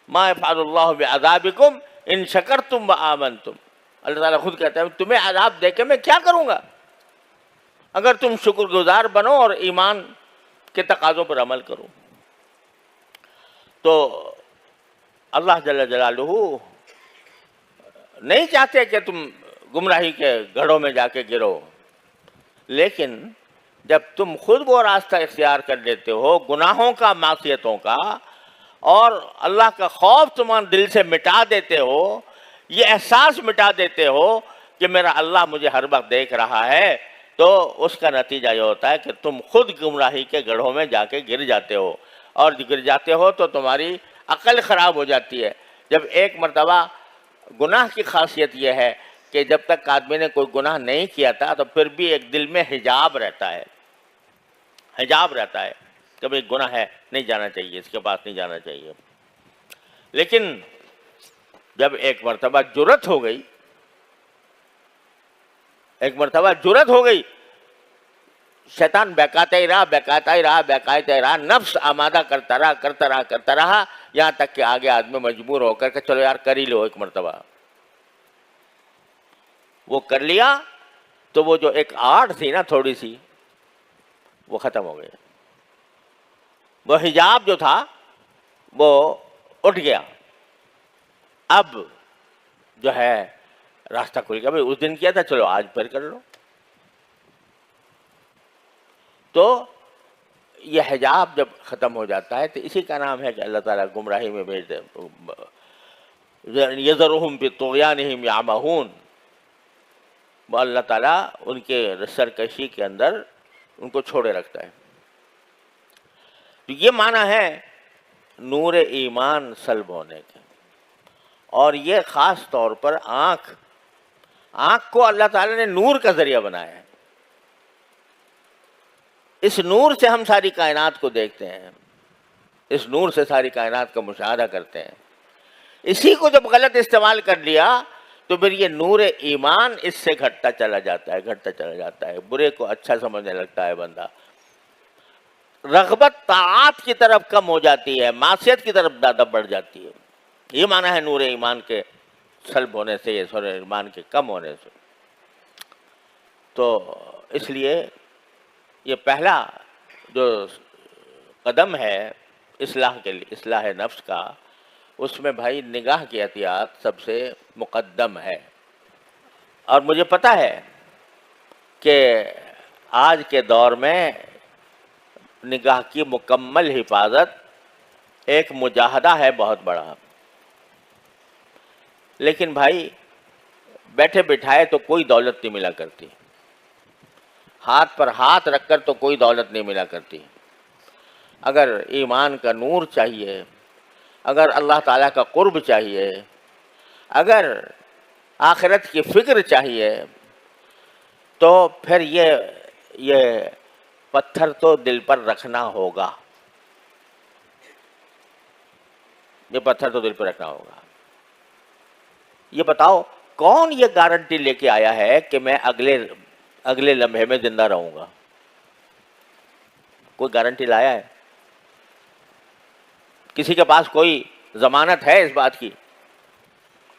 ما یفعل اللہ بعذابکم ان شکرتم وآمنتم. اللہ تعالیٰ خود کہتا ہے تمہیں عذاب دے کے میں کیا کروں گا اگر تم شکر گزار بنو اور ایمان کے تقاضوں پر عمل کرو. تو اللہ جل جلالہ نہیں چاہتے کہ تم گمراہی کے گڑھوں میں جا کے گرو، لیکن جب تم خود وہ راستہ اختیار کر لیتے ہو گناہوں کا، معصیتوں کا، اور اللہ کا خوف تمہارے دل سے مٹا دیتے ہو، یہ احساس مٹا دیتے ہو کہ میرا اللہ مجھے ہر وقت دیکھ رہا ہے، تو اس کا نتیجہ یہ ہوتا ہے کہ تم خود گمراہی کے گڑھوں میں جا کے گر جاتے ہو، اور گر جاتے ہو تو تمہاری عقل خراب ہو جاتی ہے. جب ایک مرتبہ گناہ کی خاصیت یہ ہے کہ جب تک آدمی نے کوئی گناہ نہیں کیا تھا تو پھر بھی ایک دل میں حجاب رہتا ہے، حجاب رہتا ہے کہ بھئی گناہ ہے، نہیں جانا چاہیے، اس کے پاس نہیں جانا چاہیے. لیکن جب ایک مرتبہ جرأت ہو گئی، ایک مرتبہ جرأت ہو گئی، شیطان بہکاتا ہی رہا، بہکاتا ہی رہا، بہکاتا ہی رہا، نفس آمادہ کرتا رہا، کرتا رہا، یہاں تک کہ آگے آدمی مجبور ہو کر کہ چلو یار کر ہی لو ایک مرتبہ. وہ کر لیا تو وہ جو ایک آڑ تھی نا تھوڑی سی، وہ ختم ہو گئی. وہ حجاب جو تھا وہ اٹھ گیا. اب جو ہے راستہ کھل گیا. بھائی اس دن کیا تھا، چلو آج پھر کر لو. تو یہ حجاب جب ختم ہو جاتا ہے تو اسی کا نام ہے کہ اللہ تعالیٰ گمراہی میں بھیج دے. یذرہم فی طغیانہم یعمہون، وہ اللہ تعالیٰ ان کے سرکشی کے اندر ان کو چھوڑے رکھتا ہے. تو یہ معنی ہے نور ایمان سلب ہونے کے. اور یہ خاص طور پر آنکھ کو اللہ تعالیٰ نے نور کا ذریعہ بنایا ہے. اس نور سے ہم ساری کائنات کو دیکھتے ہیں، اس نور سے ساری کائنات کا مشاہدہ کرتے ہیں. اسی کو جب غلط استعمال کر لیا تو پھر یہ نور ایمان اس سے گھٹتا چلا جاتا ہے. برے کو اچھا سمجھنے لگتا ہے بندہ، رغبت طاعات کی طرف کم ہو جاتی ہے، معصیت کی طرف زیادہ بڑھ جاتی ہے. یہ معنی ہے نور ایمان کے سلب ہونے سے، یہ نور ایمان کے کم ہونے سے. تو اس لیے یہ پہلا جو قدم ہے اصلاح نفس کا، اس میں بھائی نگاہ کی احتیاط سب سے مقدم ہے. اور مجھے پتہ ہے کہ آج کے دور میں نگاہ کی مکمل حفاظت ایک مجاہدہ ہے بہت بڑا. لیکن بھائی بیٹھے بٹھائے تو کوئی دولت نہیں ملا کرتی، ہاتھ پر ہاتھ رکھ کر تو کوئی دولت نہیں ملا کرتی. اگر ایمان کا نور چاہیے، اگر اللہ تعالیٰ کا قرب چاہیے، اگر آخرت کی فکر چاہیے، تو پھر یہ پتھر تو دل پر رکھنا ہوگا. یہ پتھر تو دل پر رکھنا ہوگا. یہ بتاؤ کون یہ گارنٹی لے کے آیا ہے کہ میں اگلے لمحے میں زندہ رہوں گا؟ کوئی گارنٹی لایا ہے؟ کسی کے پاس کوئی ضمانت ہے اس بات کی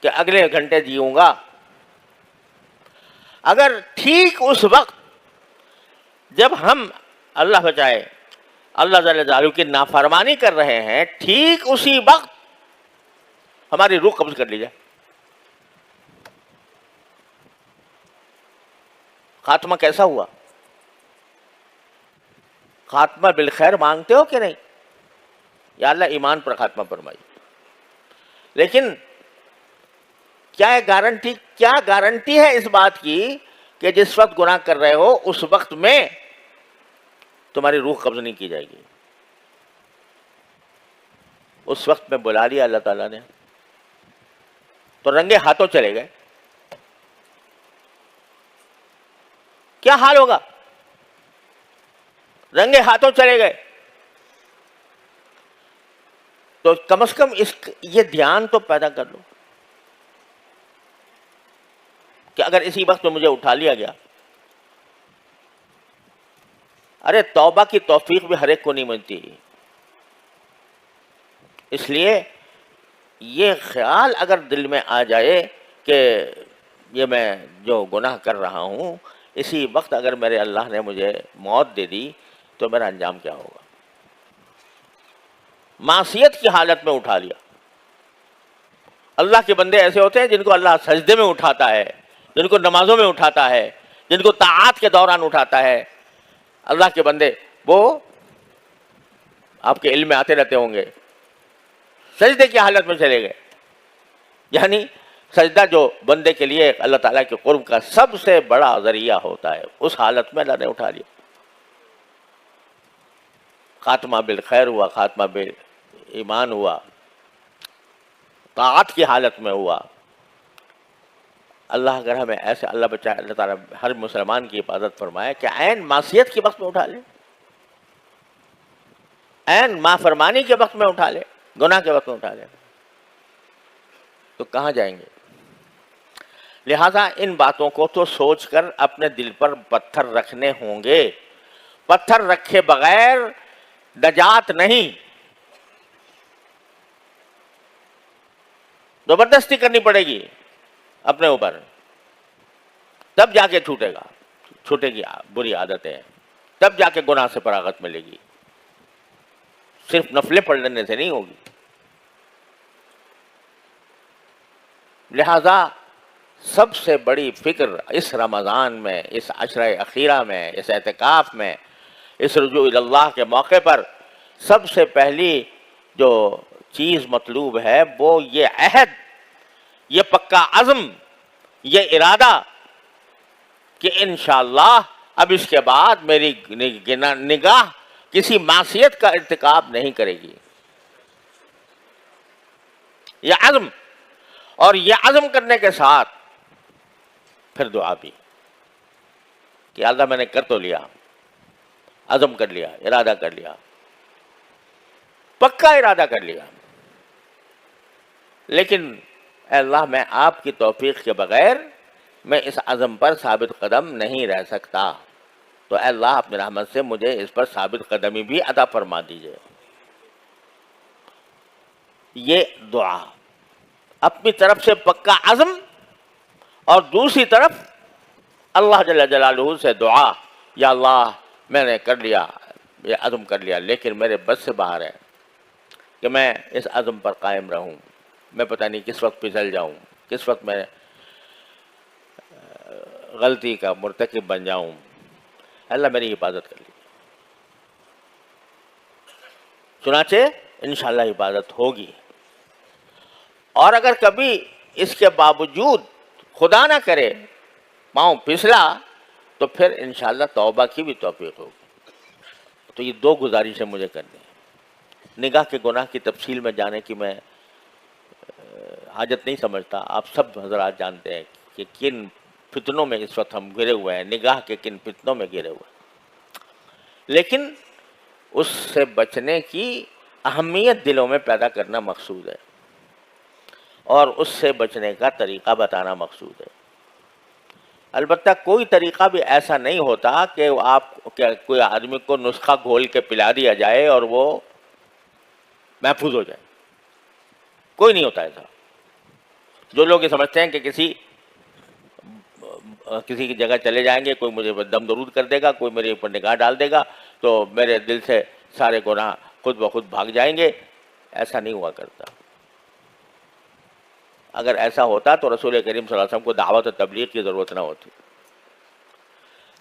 کہ اگلے گھنٹے جیوں گا؟ اگر ٹھیک اس وقت جب ہم، اللہ بچائے، اللہ جل جلالہ کی نافرمانی کر رہے ہیں، ٹھیک اسی وقت ہماری روح قبض کر لی جائے، خاتمہ کیسا ہوا؟ خاتمہ بالخیر مانگتے ہو کہ نہیں؟ یا اللہ ایمان پر خاتمہ فرمائی. لیکن کیا گارنٹی ہے اس بات کی کہ جس وقت گناہ کر رہے ہو اس وقت میں تمہاری روح قبض نہیں کی جائے گی؟ اس وقت میں بلا لیا اللہ تعالیٰ نے تو رنگے ہاتھوں چلے گئے. کیا حال ہوگا؟ رنگے ہاتھوں چلے گئے. تو کم از کم یہ دھیان تو پیدا کر لو کہ اگر اسی وقت میں مجھے اٹھا لیا گیا. ارے توبہ کی توفیق بھی ہر ایک کو نہیں ملتی. اس لیے یہ خیال اگر دل میں آ جائے کہ یہ میں جو گناہ کر رہا ہوں، اسی وقت اگر میرے اللہ نے مجھے موت دے دی تو میرا انجام کیا ہوگا؟ معصیت کی حالت میں اٹھا لیا۔ اللہ کے بندے ایسے ہوتے ہیں جن کو اللہ سجدے میں اٹھاتا ہے، جن کو نمازوں میں اٹھاتا ہے، جن کو طاعات کے دوران اٹھاتا ہے۔ اللہ کے بندے وہ آپ کے علم میں آتے رہتے ہوں گے، سجدے کی حالت میں چلے گئے، یعنی سجدہ جو بندے کے لیے اللہ تعالیٰ کے قرب کا سب سے بڑا ذریعہ ہوتا ہے، اس حالت میں اللہ نے اٹھا لیا۔ خاتمہ بالخیر ہوا، خاتمہ بالایمان ہوا، طاعت کی حالت میں ہوا۔ اللہ اگر ہمیں ایسے اللہ بچائے، اللہ تعالیٰ ہر مسلمان کی حفاظت فرمائے کہ عین معصیت کے وقت میں اٹھا لے، عین نافرمانی کے وقت میں اٹھا لے، گناہ کے وقت میں اٹھا لے، تو کہاں جائیں گے؟ لہذا ان باتوں کو تو سوچ کر اپنے دل پر پتھر رکھنے ہوں گے۔ پتھر رکھے بغیر نجات نہیں، زبردستی کرنی پڑے گی اپنے اوپر، تب جا کے چھوٹے گی بری عادتیں، تب جا کے گناہ سے فراغت ملے گی، صرف نفلیں پڑھ لینے سے نہیں ہوگی۔ لہذا سب سے بڑی فکر اس رمضان میں، اس عشرہ اخیرہ میں، اس اعتکاف میں، اس رجوع اللہ کے موقع پر سب سے پہلی جو چیز مطلوب ہے وہ یہ عہد، یہ پکا عزم، یہ ارادہ کہ انشاءاللہ اب اس کے بعد میری نگاہ کسی معصیت کا ارتکاب نہیں کرے گی۔ یہ عزم، اور یہ عزم کرنے کے ساتھ پھر دعا بھی کہ اللہ میں نے کر تو لیا، عزم کر لیا، ارادہ کر لیا، پکا ارادہ کر لیا، لیکن اے اللہ میں آپ کی توفیق کے بغیر میں اس عزم پر ثابت قدم نہیں رہ سکتا، تو اے اللہ اپنی رحمت سے مجھے اس پر ثابت قدمی بھی عطا فرما دیجئے۔ یہ دعا اپنی طرف سے پکا عزم، اور دوسری طرف اللہ جل جلالہ سے دعا، یا اللہ میں نے کر لیا، یہ عزم کر لیا، لیکن میرے بس سے باہر ہے کہ میں اس عزم پر قائم رہوں، میں پتہ نہیں کس وقت پھسل جاؤں، کس وقت میں غلطی کا مرتکب بن جاؤں، اللہ میری حفاظت کر لی۔ چنانچہ انشاءاللہ حفاظت ہوگی، اور اگر کبھی اس کے باوجود خدا نہ کرے پاؤں پھسلا تو پھر انشاءاللہ توبہ کی بھی توفیق ہوگی۔ تو یہ دو گزارشیں مجھے کرنی ہیں۔ نگاہ کے گناہ کی تفصیل میں جانے کی میں حاجت نہیں سمجھتا، آپ سب حضرات جانتے ہیں کہ کن فتنوں میں اس وقت ہم گرے ہوئے ہیں، نگاہ کے کن فتنوں میں گرے ہوئے ہیں، لیکن اس سے بچنے کی اہمیت دلوں میں پیدا کرنا مقصود ہے، اور اس سے بچنے کا طریقہ بتانا مقصود ہے۔ البتہ کوئی طریقہ بھی ایسا نہیں ہوتا کہ کوئی آدمی کو نسخہ گھول کے پلا دیا جائے اور وہ محفوظ ہو جائے، کوئی نہیں ہوتا ایسا۔ جو لوگ یہ سمجھتے ہیں کہ کسی کی جگہ چلے جائیں گے، کوئی مجھے دم درود کر دے گا، کوئی میرے اوپر نگاہ ڈال دے گا تو میرے دل سے سارے گناہ خود بخود بھاگ جائیں گے، ایسا نہیں ہوا کرتا۔ اگر ایسا ہوتا تو رسول کریم صلی اللہ علیہ وسلم کو دعوت و تبلیغ کی ضرورت نہ ہوتی،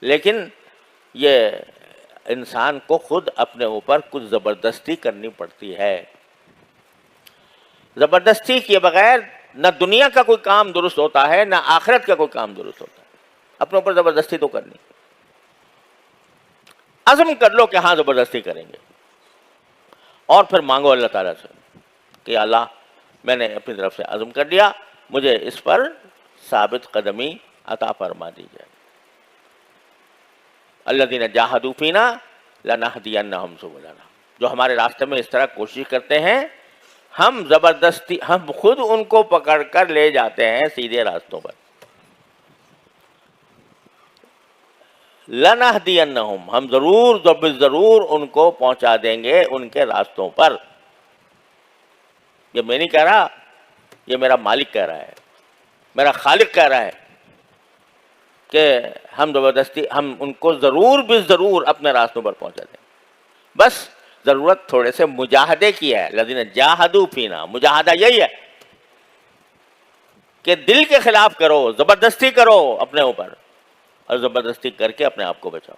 لیکن یہ انسان کو خود اپنے اوپر کچھ زبردستی کرنی پڑتی ہے۔ زبردستی کیے بغیر نہ دنیا کا کوئی کام درست ہوتا ہے، نہ آخرت کا کوئی کام درست ہوتا ہے۔ اپنے اوپر زبردستی تو کرنی، عزم کر لو کہ ہاں زبردستی کریں گے، اور پھر مانگو اللہ تعالیٰ سے کہ اللہ میں نے اپنی طرف سے عزم کر لیا، مجھے اس پر ثابت قدمی عطا فرما دیجیے۔ الذین جاہدوا فینا لنہدینہم سبلنا، جو ہمارے راستے میں اس طرح کوشش کرتے ہیں، ہم زبردستی، ہم خود ان کو پکڑ کر لے جاتے ہیں سیدھے راستوں پر۔ لنہدینہم، ہم ضرور ضرور ان کو پہنچا دیں گے ان کے راستوں پر۔ یہ میں نہیں کہہ رہا یہ میرا مالک کہہ رہا ہے، میرا خالق کہہ رہا ہے کہ ہم زبردستی ہم ان کو ضرور بھی ضرور اپنے راستوں پر پہنچا دیں. بس ضرورت تھوڑے سے مجاہدے کی ہے. الذین جاہدوا فینا، مجاہدہ یہی ہے کہ دل کے خلاف کرو، زبردستی کرو اپنے اوپر، اور زبردستی کر کے اپنے آپ کو بچاؤ.